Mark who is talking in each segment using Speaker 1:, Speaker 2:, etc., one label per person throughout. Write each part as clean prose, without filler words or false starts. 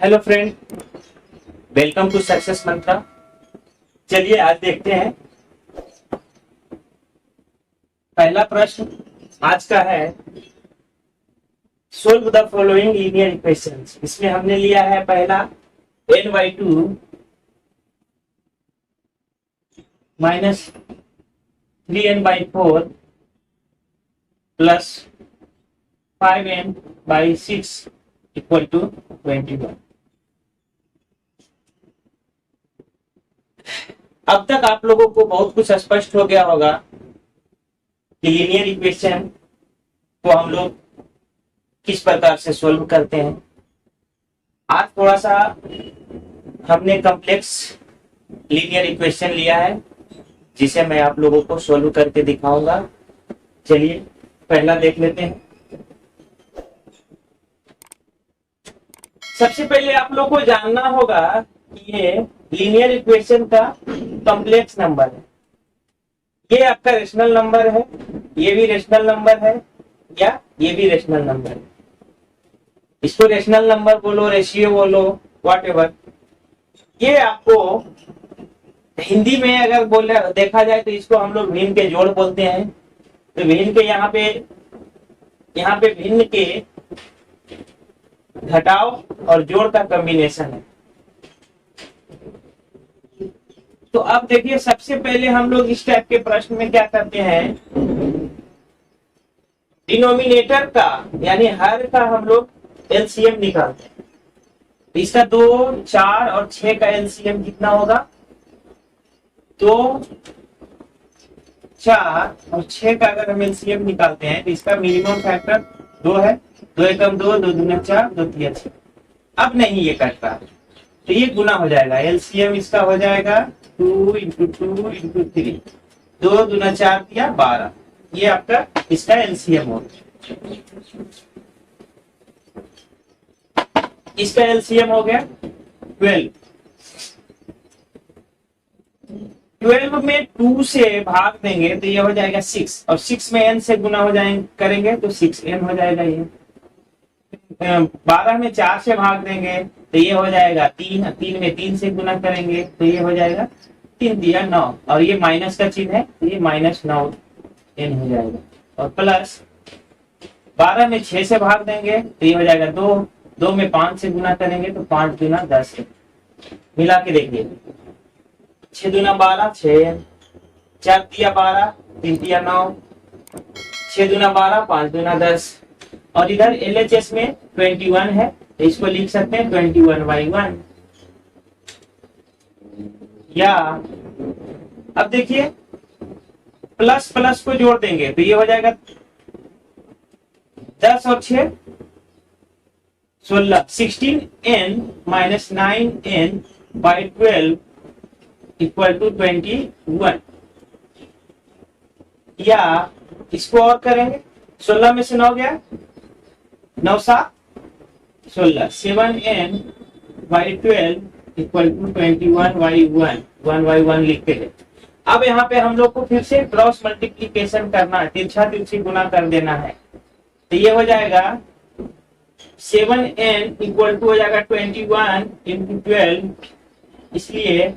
Speaker 1: Hello friend, welcome to success mantra. चलिए आज देखते हैं। पहला प्रश्न आज का है, solve the following linear equations. इसमें हमने लिया है पहला n/2 minus 3n/4 plus 5n/6 equal to 21। अब तक आप लोगों को बहुत कुछ स्पष्ट हो गया होगा कि लीनियर इक्वेशन को हम लोग किस प्रकार से सोल्व करते हैं। आज थोड़ा सा हमने कॉम्प्लेक्स लीनियर इक्वेशन लिया है जिसे मैं आप लोगों को सोल्व करके दिखाऊंगा। चलिए पहला देख लेते हैं। सबसे पहले आप लोग को जानना होगा कि ये लीनियर इक्वेशन का कॉम्प्लेक्स नंबर है। ये आपका रेशनल नंबर है, ये भी रेशनल नंबर है, या ये भी रेशनल नंबर है। इसको रेशनल नंबर बोलो, रेशियो बोलो, व्हाटएवर। ये आपको हिंदी में अगर बोले देखा जाए तो इसको हम लोग भिन्न के जोड़ बोलते हैं। तो भिन्न के यहाँ पे भिन्न के घटाव और जोड़ का कॉम्बिनेशन है। तो अब देखिए, सबसे पहले हम लोग इस टाइप के प्रश्न में क्या करते हैं, डिनोमिनेटर का यानी हर का हम लोग एलसीएम निकालते हैं। तो इसका 2, 4 और 6 का एलसीएम कितना होगा? 2, 4 और 6 का अगर हम एलसीएम निकालते हैं तो इसका मिनिमम फैक्टर 2 है। 2 एकम 2, 2 दूना 4, 2 तिया 6। अब नहीं ये कटता तो ये गुना हो जाएगा। एलसीएम इसका हो जाएगा 2 इंटू 2 इंटू 3, 2 दूना 4 तिया 12। ये आपका इसका एलसीएम हो गया। इसका एलसीएम हो गया 12। 12 में 2 से भाग देंगे तो ये हो जाएगा 6, और 6 में n से गुना हो जाएंगे करेंगे तो 6n हो जाएगा। ये 12 में 4 से भाग देंगे तो ये हो जाएगा 3, 3 में 3 से गुना करेंगे तो ये हो जाएगा 3 दिया 9, और ये माइनस का चिन्ह है तो ये -9n हो जाएगा। और प्लस 12 में 6 से भाग देंगे तो ये हो जाएगा 2, 2 में 5 से गुना करेंगे तो 5 दूना 10। मिला के देखिए, 6 दूना 12, 6n, 4 तिया 12, 3 तिया 9, 6 दूना 12, 5 दूना 10। और इधर LHS में 21 है तो इसको लिख सकते हैं 21/1। या अब देखिए, प्लस प्लस को जोड़ देंगे तो ये हो जाएगा 10 और 6 16, 16n minus 9n/12 equal to 21। या इसको और करेंगे, 16 में से 9 गया, 9 7 16, 7n/12 इक्वल टू 21/1, 1/1 लिखते हैं। अब यहाँ पे हम लोग को फिर से क्रॉस मल्टीप्लीकेशन करना है, तिरछा तिरछी गुना कर देना है। तो ये हो जाएगा 7n इक्वल टू हो जाएगा 21 इंटू 12। इसलिए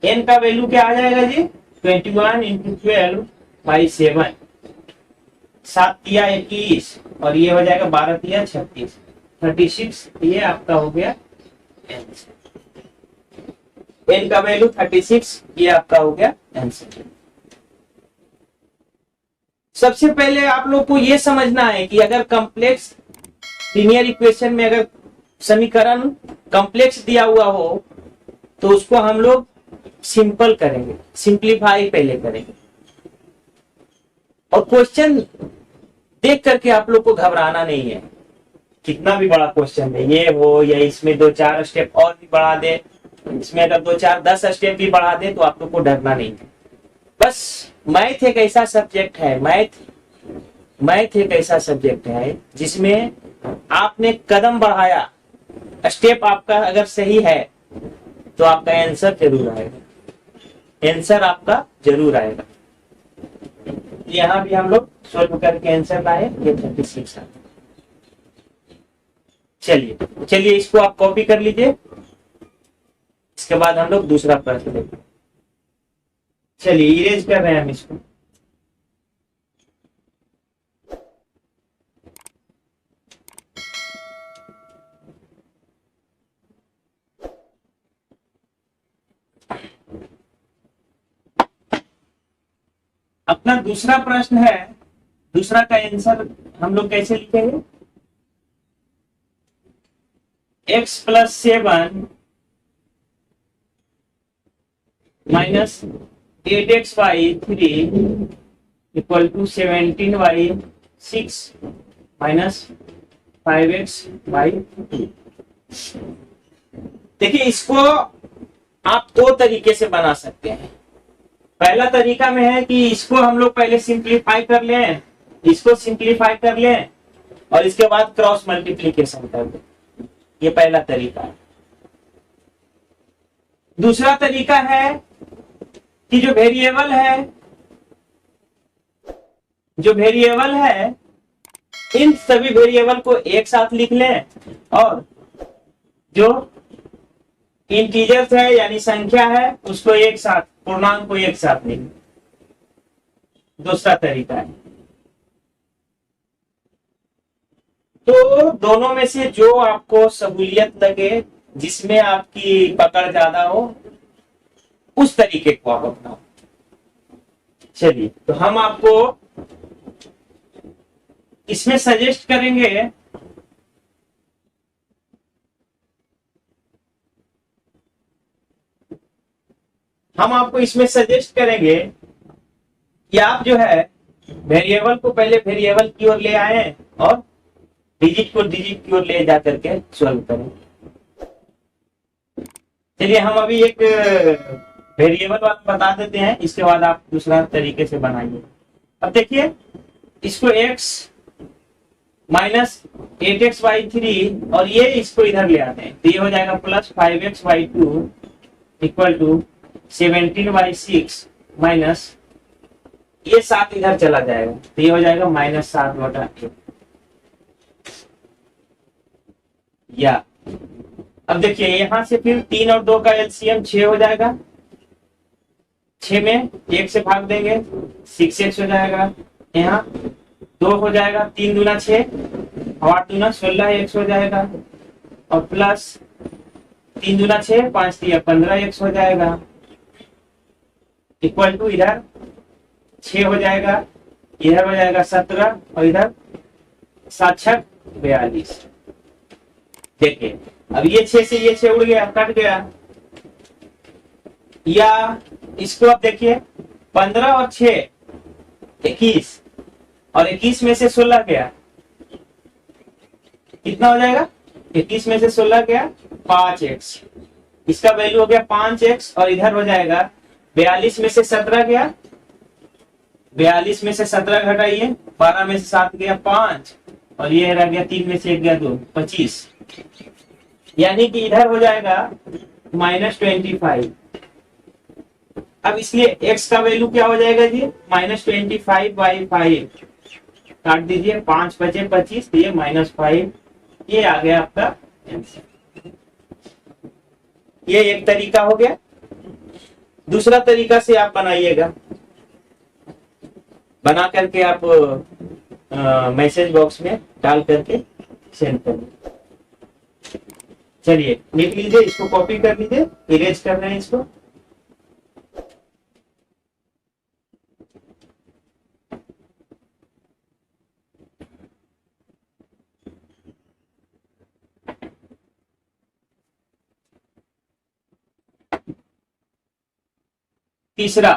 Speaker 1: n का वैल्यू क्या आ जाएगा जी? 21 इंटू 12/7, 7 तिया 21, और ये हो जाएगा 12 तिया 36, 36। ये आपका हो गया n का वैल्यू 36। ये आपका हो गया आंसर। सबसे पहले आप लोग को ये समझना है कि अगर कॉम्प्लेक्स लीनियर इक्वेशन में अगर समीकरण कॉम्प्लेक्स दिया हुआ हो तो उसको हम लोग सिंपल करेंगे, सिंप्लीफाई पहले करेंगे। और क्वेश्चन देख करके आप लोग को घबराना नहीं है। कितना भी बड़ा क्वेश्चन है ये वो, या इसमें 2-4 स्टेप और भी बढ़ा दे, इसमें अगर 2-4-10 स्टेप भी बढ़ा दे तो आप लोग को डरना नहीं है। बस मैथ एक ऐसा सब्जेक्ट है, मैथ एक ऐसा सब्जेक्ट है जिसमें आपने कदम बढ़ाया, स्टेप आपका अगर सही है तो आपका आंसर जरूर आएगा, आंसर आपका जरूर आएगा। यहाँ भी हम लोग सोल्व करके आंसर लाए, ये 36 है। चलिए चलिए इसको आप कॉपी कर लीजिए, इसके बाद हम लोग दूसरा प्रश्न लेंगे। चलिए इरेज कर रहे हैं हम इसको। अपना दूसरा प्रश्न है, दूसरा का आंसर हम लोग कैसे लिखेंगे? x plus 7 minus 8x/3 equal to 17y6 minus 5x/2। देखिए इसको आप दो तरीके से बना सकते हैं। पहला तरीका में है कि इसको हम लोग पहले सिंप्लीफाई कर लें, इसको सिंप्लीफाई कर लें और इसके बाद क्रॉस मल्टीप्लीकेशन कर लें। ये पहला तरीका है। दूसरा तरीका है कि जो वेरिएबल है इन सभी वेरिएबल को एक साथ लिख लें और जो इंटीजर्स है यानी संख्या है उसको एक साथ, पूर्णांक को एक साथ लिख। दूसरा तरीका है। तो दोनों में से जो आपको सहूलियत लगे, जिसमें आपकी पकड़ ज्यादा हो, उस तरीके को आप अपनाओ। चलिए तो हम आपको इसमें सजेस्ट करेंगे कि आप जो है वेरिएबल को पहले वेरिएबल की ओर ले आए और डिजिट को डिजिट की ओर ले जा करके सॉल्व करें। चलिए हम अभी एक वेरिएबल वाला बता देते हैं, इसके बाद आप दूसरा तरीके से बनाइए। अब देखिए इसको x माइनस 8x/3 और ये इसको इधर ले आते हैं तो ये हो जाएगा plus 5x/2 equal to 17y6 minus ये 7 इधर चला जाएगा तो ये हो जाएगा -7/8। या अब देखिए यहां से फिर 3 और 2 का एलसीएम 6 हो जाएगा। 6 में 1 से भाग देंगे 6x हो जाएगा। यहाँ 2 हो जाएगा, 3 दूना 6 और 8 दूना 16x हो जाएगा और प्लस 3 दूना 6 5 दिया 15x हो जाएगा इक्वल टू इधर 6 हो जाएगा, इधर हो जाएगा 17 और इधर 7 6 42। देखिए अब ये 6 से ये 6 उड़ गया, कट गया। या इसको अब देखिए 15 और 6 21 और 21 में से 16 गया, कितना हो जाएगा? 21 में से 16 गया 5x, इसका वैल्यू हो गया 5x और इधर हो जाएगा 42 में से 17 गया, 42 में से 17 घटाइए, 12 में से 7 गया 5 और ये रह गया 3 में से 1 गया 2 25, यानी कि इधर हो जाएगा -25। अब इसलिए x का वैल्यू क्या हो जाएगा जी? -25/5 काट दीजिए, 5 बचे 25 तो ये -5। ये आ गया आपका आंसर। ये एक तरीका हो गया। दूसरा तरीका से आप बनाइएगा, बना करके आप मैसेज बॉक्स में डाल करके सेंड करिए। चलिए लिख लीजिए, इसको कॉपी कर लीजिए, इरेज कर रहे हैं इसको। तीसरा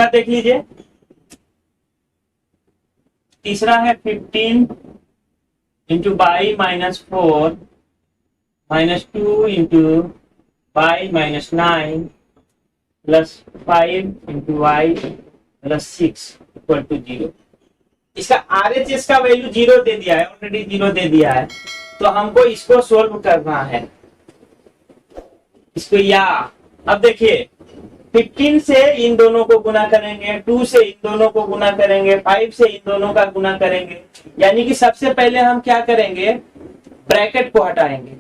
Speaker 1: देख लीजिए। तीसरा है 15 into by -4 -2 into by -9 plus 5 into Y plus 6 equal to 0। इसका RHS का वैल्यू 0 दे दिया है, ऑलरेडी 0 दे दिया है, तो हमको इसको सोल्व करना है इसको। या अब देखिए 15 से इन दोनों को गुना करेंगे, 2 से इन दोनों को गुना करेंगे, 5 से इन दोनों का गुना करेंगे, यानी कि सबसे पहले हम क्या करेंगे, ब्रैकेट को हटाएंगे।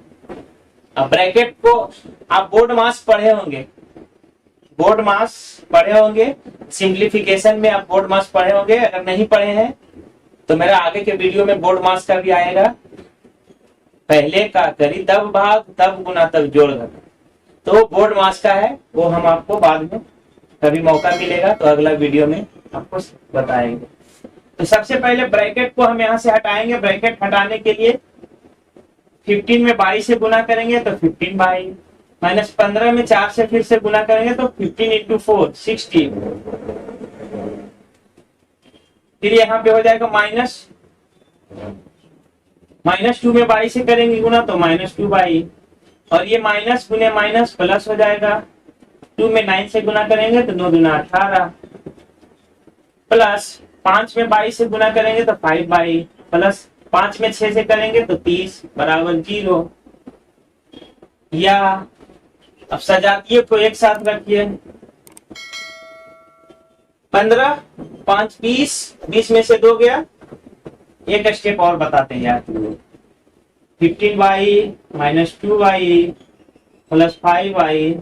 Speaker 1: अब ब्रैकेट को आप बोर्ड मास पढ़े होंगे, बोर्ड मास पढ़े होंगे, सिंप्लीफिकेशन में आप बोर्ड मास पढ़े होंगे। अगर नहीं पढ़े हैं तो मेरा आगे के वीडियो में बोर्ड मास का भी आएगा। पहले का करी तब भाग तब गुना तब जोड़ घटा, तो बोर्ड मास का है, वो हम आपको बाद में कभी मौका मिलेगा तो अगला वीडियो में आपको बताएंगे। तो सबसे पहले ब्रैकेट को हम यहाँ से हटाएंगे। ब्रैकेट हटाने के लिए 15 में 22 से गुना करेंगे तो 15/, माइनस 15 में 4 से फिर से गुना करेंगे तो 15 × 4 16। फिर यहाँ पे हो जाएगा -2 में 22 से करेंगे गुना तो -2/, और ये माइनस गुने माइनस प्लस हो जाएगा। 2 में 9 से गुना करेंगे तो 9 दूना 18, प्लस 5 में 22 से गुना करेंगे तो 5/, प्लस 5 में 6 से करेंगे तो 30 बराबर 0। या अब सजातीय को एक साथ रखिए। 15 5 20, 20 में से 2 गया। एक स्टेप और बताते हैं यार, 15/, -2/, प्लस 5/,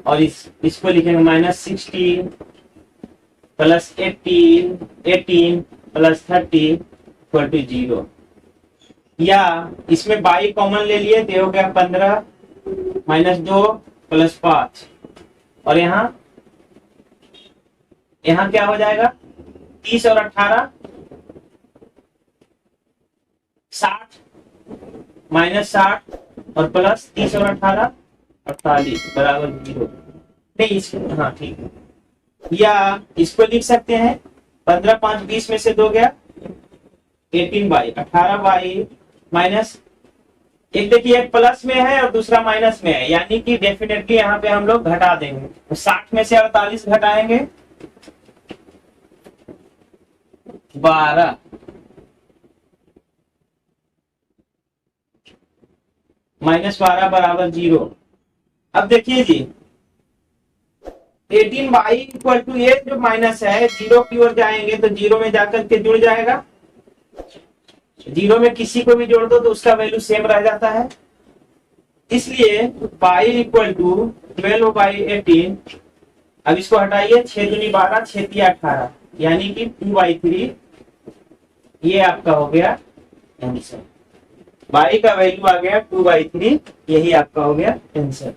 Speaker 1: और इसको लिखेंगे -16, प्लस 18 प्लस 30 = 0। या इसमें 22 कॉमन ले लिए तो हो गया 15 -2 प्लस 5, और यहाँ क्या हो जाएगा 30 और 18 60, -60 और प्लस 30 और 18 48 बराबर 0। नहीं, हाँ ठीक है। या इसको लिख सकते हैं 15 5 20 में से 2 गया 18/, 18/, माइनस एक देखिए, एक प्लस में है और दूसरा माइनस में है, यानी कि डेफिनेटली यहाँ पे हम लोग घटा देंगे। तो 60 में से 48 घटाएंगे 12, -12 बराबर 0। अब देखिए जी 18/, ये जो माइनस है 0 की ओर जाएंगे तो 0 में जाकर के जुड़ जाएगा। 0 में किसी को भी जोड़ दो तो उसका वैल्यू सेम रह जाता है, इसलिए y = 12/18। अब इसको हटाइए, 6 दूनी 12, 6 तिया 18, यानी कि 2/3। ये आपका हो गया आंसर। y का वैल्यू आ गया 2/3, यही आपका हो गया आंसर।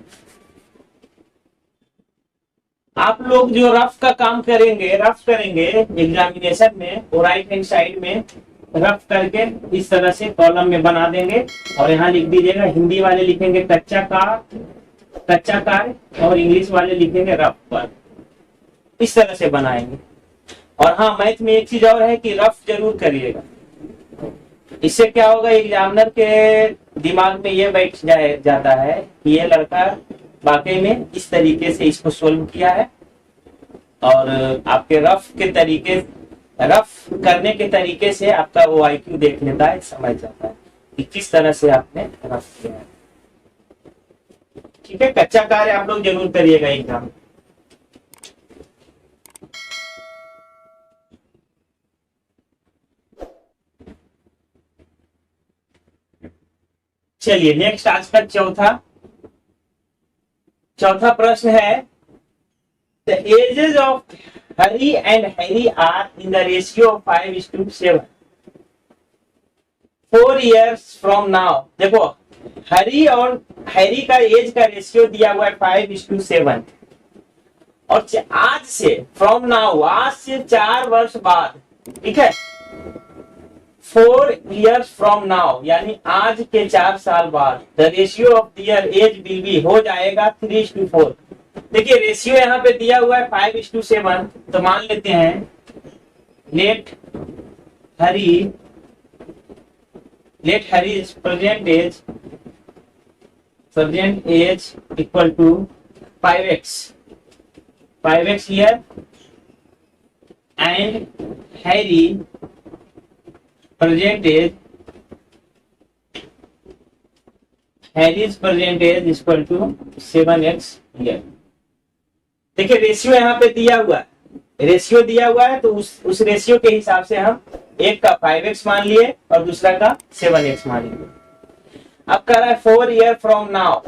Speaker 1: आप लोग जो रफ का काम करेंगे एग्जामिनेशन में, वो राइट हैंड साइड में रफ करके इस तरह से कॉलम में बना देंगे, और यहाँ लिख दीजिएगा। हिंदी वाले लिखेंगे कच्चा कार, और इंग्लिश वाले लिखेंगे रफ पर। इस तरह से बनाएंगे। और हाँ, मैथ में एक चीज और है कि रफ जरूर करिएगा। इससे क्या होगा, एग्जामिनर के दिमाग में ये बैठ जाता है कि ये लड़का वाकई में इस तरीके से इसको सोल्व किया है, और आपके रफ करने के तरीके से आपका वो IQ देख लेता है, समझ जाता है कि किस तरह से आपने रफ किया है। ठीक है, कच्चा कार्य आप लोग जरूर करिएगा एग्जाम। चलिए नेक्स्ट, आज का चौथा प्रश्न है, the ages of Hari and Harry are in the ratio of 5:7। 4 years from now. देखो, हरी और हैरी का एज का रेशियो दिया हुआ है 5:7, और आज से फ्रॉम नाउ, आज से 4 वर्ष बाद, ठीक है, 4 years फ्रॉम नाउ, यानी आज के 4 साल बाद, the ratio of their age will be, हो जाएगा 3:4। देखिए रेशियो यहाँ पे दिया हुआ है 5:7, तो मान लेते हैं let Hari present age equal to 5x here, and Harry present age equal to 7x here। देखिए रेशियो यहाँ पे दिया हुआ है, तो उस रेशियो के हिसाब से हम एक का 5x मान लिए और दूसरा का 7x मान लिए। अब कह रहा है 4 year from now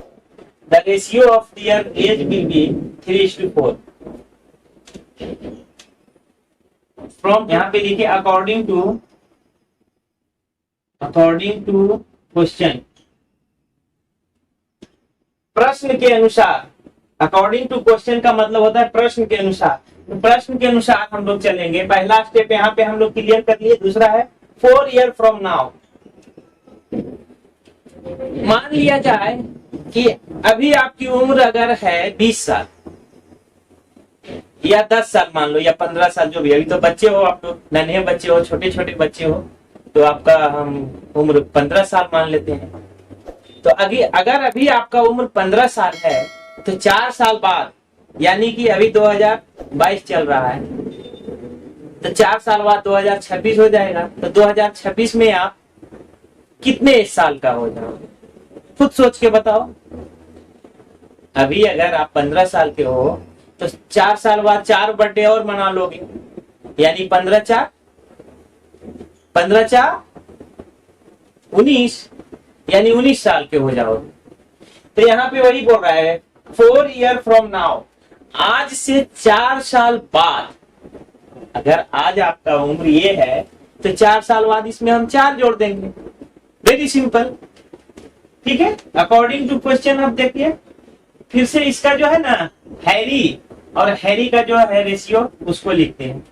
Speaker 1: the ratio of their age will be 3:4। From यहाँ पे लिखिए अकॉर्डिंग टू क्वेश्चन, प्रश्न के अनुसार। अकॉर्डिंग टू क्वेश्चन का मतलब होता है प्रश्न के अनुसार। तो प्रश्न के अनुसार हम लोग चलेंगे। पहला स्टेप यहाँ पे हम लोग क्लियर कर लिए। दूसरा है 4 ईयर फ्रॉम नाउ। मान लिया जाए कि अभी आपकी उम्र अगर है 20 साल या 10 साल मान लो, या 15 साल, जो भी। अभी तो बच्चे हो आप लोग, नन्हे बच्चे हो, छोटे छोटे बच्चे हो, तो आपका हम उम्र 15 साल मान लेते हैं। तो अगर अभी आपका उम्र 15 साल है तो 4 साल बाद, यानी कि अभी 2022 चल रहा है, तो 4 साल बाद 2026 हो जाएगा। तो 2026 में आप कितने साल का हो जाओगे, खुद सोच के बताओ। अभी अगर आप 15 साल के हो तो 4 साल बाद 4 बर्थडे और मना लोगे, यानी 15 4 19, यानी 19 साल के हो जाओगे। तो यहाँ पे वही बोल रहा है 4 ईयर फ्रॉम नाउ, आज से 4 साल बाद। अगर आज आपका उम्र ये है तो 4 साल बाद इसमें हम 4 जोड़ देंगे। वेरी सिंपल, ठीक है। अकॉर्डिंग टू क्वेश्चन आप देखिए, फिर से इसका जो है ना हैरी और हैरी का जो है रेशियो, उसको लिखते हैं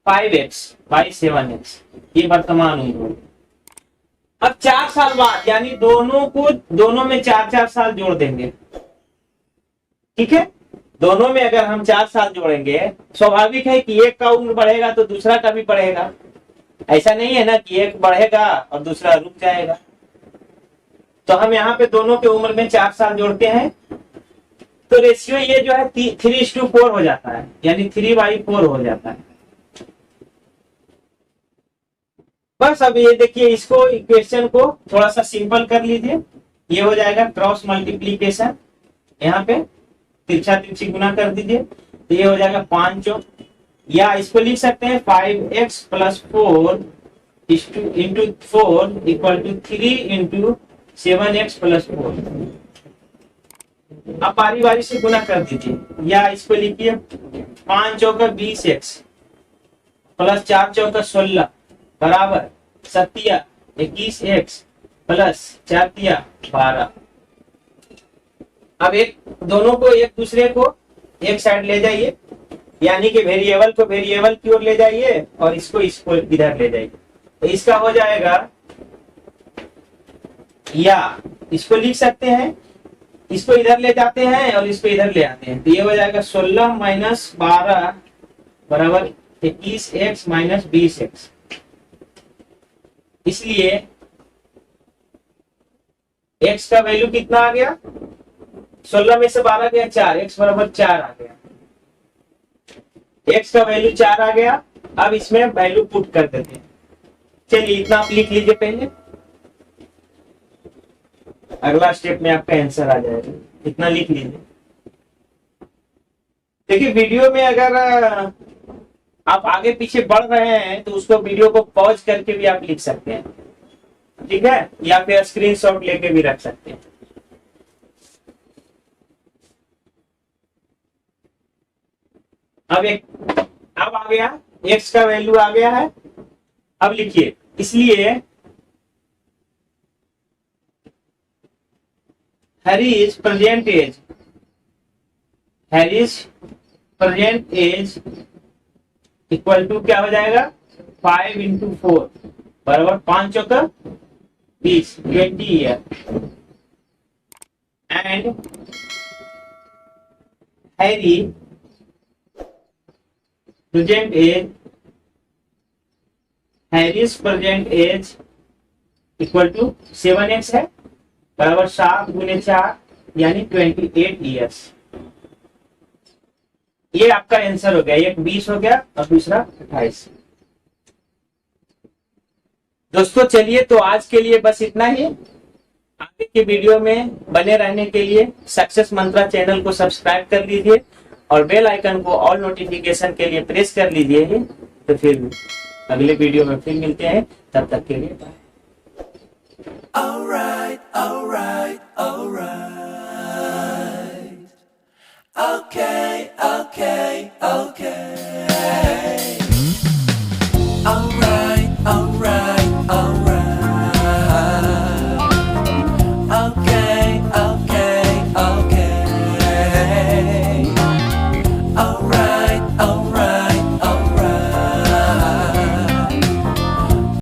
Speaker 1: 5x बाई 7x, ये वर्तमान उम्र। अब 4 साल बाद, यानी दोनों में 4-4 साल जोड़ देंगे, ठीक है। दोनों में अगर हम 4 साल जोड़ेंगे, स्वाभाविक है कि एक का उम्र बढ़ेगा तो दूसरा का भी बढ़ेगा। ऐसा नहीं है ना कि एक बढ़ेगा और दूसरा रुक जाएगा। तो हम यहाँ पे दोनों के उम्र में 4 साल जोड़ते हैं, तो रेशियो ये जो है 3:4 हो जाता है, यानी 3/4 हो जाता है। बस अब ये देखिए, इसको इक्वेशन को थोड़ा सा सिंपल कर लीजिए। ये हो जाएगा क्रॉस मल्टीप्लीकेशन, यहाँ पे तिरछा तिरछी गुना कर दीजिए, तो ये हो जाएगा 5 चौक, या इसको लिख सकते हैं 5x + 4 into 4 equal to 3 into 7x + 4। अब बारी बारी से गुना कर दीजिए, या इसको लिखिए 5 चौका 20x प्लस 4 चौका 16 बराबर 7 21x प्लस 4 12। अब दोनों को एक दूसरे को एक साइड ले जाइए, यानी कि वेरिएबल को वेरिएबल की ओर ले जाइए और इसको इधर ले जाइए। तो इसका हो जाएगा, या इसको लिख सकते हैं, इसको इधर ले जाते हैं और इसको इधर ले आते हैं, तो ये हो जाएगा 16 - 12 बराबर 21x - 20x। इसलिए x का वैल्यू कितना आ गया, 16 में से 12 गया 4, x बराबर 4 आ गया। x का वैल्यू 4 आ गया। अब इसमें वैल्यू पुट कर देते हैं। चलिए इतना आप लिख लीजिए पहले, अगला स्टेप में आपका आंसर आ जाएगा। इतना लिख लीजिए। देखिए वीडियो में अगर आप आगे पीछे बढ़ रहे हैं तो उसको वीडियो को पॉज करके भी आप लिख सकते हैं, ठीक है, या फिर स्क्रीनशॉट लेके भी रख सकते हैं। अब आ गया, x का वैल्यू आ गया है। अब लिखिए, इसलिए Harry's present age equal to क्या हो जाएगा, 5 × 4 बराबर 5 चौका 20, 20 year. And Harry Harry's present age equal to 7x है, बराबर 7 × 4 यानी 28 ईयर्स। ये आपका आंसर हो गया। एक 20 हो गया और दूसरा 28। दोस्तों चलिए, तो आज के लिए बस इतना ही। आगे के वीडियो में बने रहने के लिए सक्सेस मंत्रा चैनल को सब्सक्राइब कर लीजिए और बेल आइकन को ऑल नोटिफिकेशन के लिए प्रेस कर लीजिए। तो फिर अगले वीडियो में फिर मिलते हैं, तब तक के लिए बाय।
Speaker 2: alright, alright.